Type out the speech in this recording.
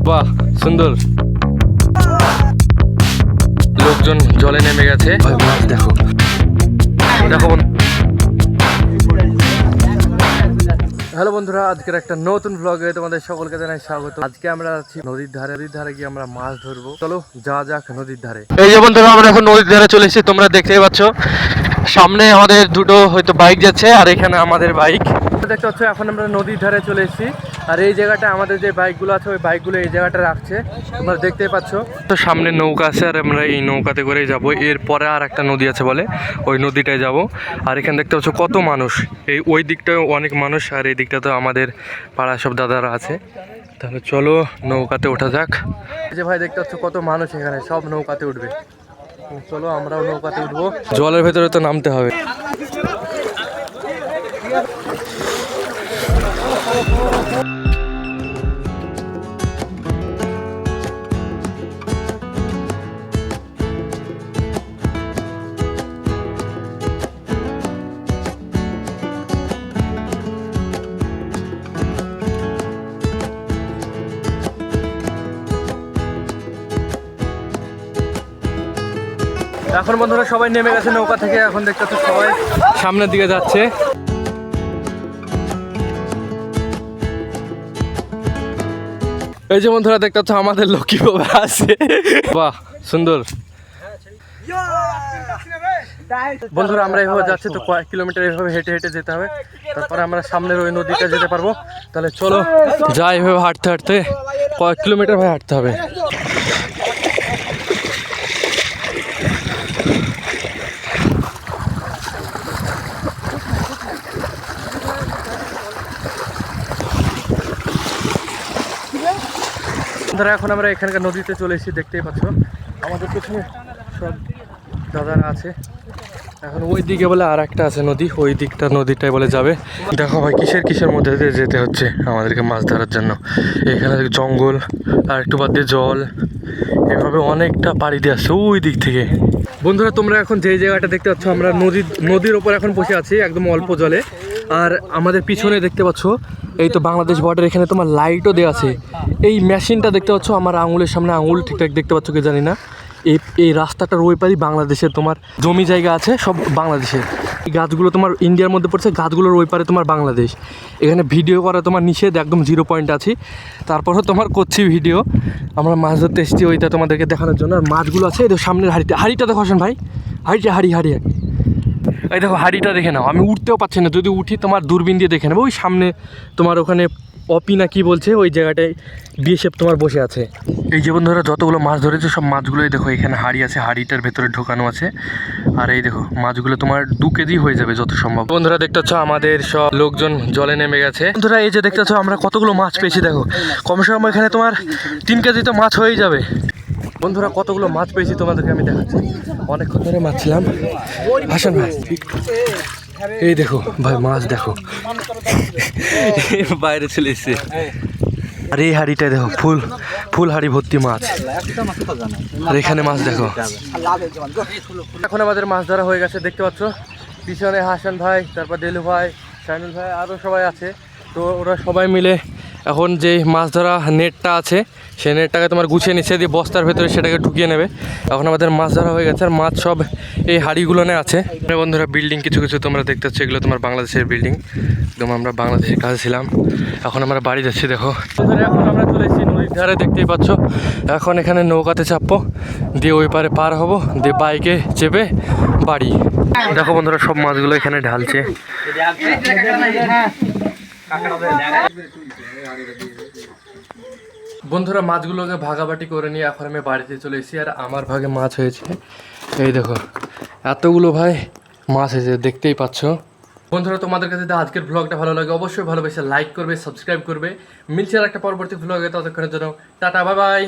বাহ সুন্দর, লোকজন জলে নেমে গেছে। দেখো দেখো হ্যালো বন্ধুরা, আজকের একটা নতুন ব্লগে তোমাদের সকলকে জানাই স্বাগত। আজকে আমরা আছি নদীর ধারে গিয়ে আমরা মাছ ধরবো। চলো যাওয়া যাক নদীর ধারে। এই যে বন্ধুরা, আমরা এখন নদীর ধারে চলে এসেছি। তোমরা দেখতেই পাচ্ছ সামনে আমাদের দুটো হয়তো বাইক যাচ্ছে, আর এখানে আমাদের বাইক দেখতে পাচ্ছ। এখন আমরা নদীর ধারে চলে এসেছি, আর এই জায়গাটা আমাদের যে বাইকগুলো আছে ওই বাইকগুলো এই জায়গাটা রাখছে, তোমরা দেখতেই পাচ্ছ। তো সামনে নৌকা আছে, আর আমরা এই নৌকাতে করেই যাবো। এরপরে আর একটা নদী আছে বলে, ওই নদীটায় যাব। আর এখানে দেখতে পাচ্ছ কত মানুষ, এই ওই দিকটায় অনেক মানুষ, আর এই দিকটা তো আমাদের পাড়ার সব দাদারা আছে। তাহলে চলো নৌকাতে ওঠা যাক। এই যে ভাই দেখতে পাচ্ছ কত মানুষ, এখানে সব নৌকাতে উঠবে। চলো আমরাও নৌকাতে উঠবো, জলের ভেতরে তো নামতে হবে। এখন বন্ধুরা সবাই নেমে গেছে নৌকা থেকে। এখন দেখতে পাচ্ছ সবাই সামনের দিকে যাচ্ছে। এই যে বন্ধুরা দেখতে পাচ্ছ আমাদের লক্ষ্মী বাবা আছে। বাহ সুন্দর বন্ধুরা, আমরা এইভাবে যাচ্ছি তো কয়েক কিলোমিটার এইভাবে হেঁটে হেঁটে যেতে হবে, তারপরে আমরা সামনের ওই নদীটা যেতে পারবো। তাহলে চলো যাই, এইভাবে হাঁটতে হাঁটতে কয়েক কিলোমিটার ভাবে হাঁটতে হবে। এখন আমরা এখানকার নদীতে চলে এসেছি, দেখতেই পাচ্ছ আমাদের পেছনে সব দাদারা আছে। এখন ওই দিকে বলে আর একটা আছে নদী, ওই দিকটা নদীটাই বলে যাবে। দেখো ভাই কিসের মধ্যে দিয়ে যেতে হচ্ছে আমাদেরকে মাছ ধরার জন্য। এখানে জঙ্গল, আর একটু বাদ দিয়ে জল, এভাবে অনেকটা পাড়ি দিয়ে আসছে ওই দিক থেকে। বন্ধুরা তোমরা এখন যে জায়গাটা দেখতে পাচ্ছ, আমরা নদীর ওপর এখন বসে আছি একদম অল্প জলে। আর আমাদের পিছনে দেখতে পাচ্ছ এই তো বাংলাদেশ বর্ডার, এখানে তোমার লাইটও দেওয়া আছে। এই মেশিনটা দেখতে পাচ্ছ আমার আঙুলের সামনে, আঙুল ঠিকঠাক দেখতে পাচ্ছ কি জানি না। এই রাস্তাটার ওই পারি বাংলাদেশের তোমার জমি জায়গা আছে, সব বাংলাদেশের। এই গাছগুলো তোমার ইন্ডিয়ার মধ্যে পড়ছে, গাছগুলোর ওই পারে তোমার বাংলাদেশ। এখানে ভিডিও করা তোমার নিষেধ, একদম 0 পয়েন্ট আছি। তারপরও তোমার করছি ভিডিও। আমরা মাছ ধরতে এসেছি ওইটা তোমাদেরকে দেখানোর জন্য। আর মাছগুলো আছে এই তো সামনের হাড়িটা দেখো আসেন ভাই, হাড়ি এই দেখো হাড়িটা দেখে নাও। আমি উঠতেও পারছি না, যদি উঠি তোমার দূরবীন দিয়ে দেখে নেবো। ওই সামনে তোমার ওখানে অপি না কি বলছে, ওই জায়গাটায় বিএসএফ তোমার বসে আছে। এই যে বন্ধুরা যতগুলো মাছ ধরেছে সব মাছগুলোই দেখো এখানে হাড়ি আছে, হাড়িটার ভেতরে ঢোকানো আছে। আর এই দেখো মাছগুলো তোমার 2 কেজি হয়ে যাবে যত সম্ভব। বন্ধুরা দেখতে পাচ্ছ আমাদের সব লোকজন জলে নেমে গেছে। বন্ধুরা এই যে দেখতে পাচ্ছ আমরা কতগুলো মাছ পেয়েছি, দেখো কমসে কম এখানে তোমার 3 কেজি তো মাছ হয়েই যাবে। বন্ধুরা কতগুলো মাছ পেয়েছি তোমাদেরকে আমি দেখাচ্ছি। অনেকক্ষণ ধরে মাছ ছিলাম। আসেন ভাই, এই দেখো ভাই মাছ দেখো বাইরে চলে এসছে। আর এই হাড়িটায় দেখো ফুল হাড়ি ভর্তি মাছ। আর এখানে মাছ দেখো। এখন আমাদের মাছ ধরা হয়ে গেছে, দেখতে পাচ্ছ পিছনে হাসান ভাই, তারপর দেলু ভাই, শাইনুল ভাই, আরও সবাই আছে। তো ওরা সবাই মিলে এখন যে মাছ ধরা নেটটা আছে সেই নেটটাকে তোমার গুছিয়ে নিচ্ছে দিয়ে বস্তার ভেতরে সেটাকে ঢুকিয়ে নেবে। এখন আমাদের মাছ ধরা হয়ে গেছে, আর মাছ সব এই হাড়িগুলো আছে। বন্ধুরা বিল্ডিং কিছু তোমরা দেখতে পাচ্ছ, এগুলো তোমার বাংলাদেশের বিল্ডিং। একদম আমরা বাংলাদেশের কাছে ছিলাম, এখন আমরা বাড়ি যাচ্ছি। দেখো এখন আমরা চলে এসেছি নদীর ধারে, দেখতেই পাচ্ছ। এখন এখানে নৌকাতে চাপবো, দিয়ে ওই পারে পার হবো, দিয়ে বাইকে চেপে বাড়ি। দেখো বন্ধুরা সব মাছগুলো এখানে ঢালছে। বন্ধুরা মাছগুলোকে ভাগাভাগি করে নিয়ে এখন আমি বাড়িতে চলে এসেছি, আর আমার ভাগে মাছ হয়েছে এই দেখো এতগুলো ভাই মাছ হয়েছে, দেখতেই পাচ্ছ। বন্ধুরা তোমাদের কাছে যদি আজকের ব্লগটা ভালো লাগে অবশ্যই ভালোবেসে লাইক করবে, সাবস্ক্রাইব করবে। মিলছে আর একটা পরবর্তী ব্লগে, ততক্ষণের জন্য টাটা, বাই বাই।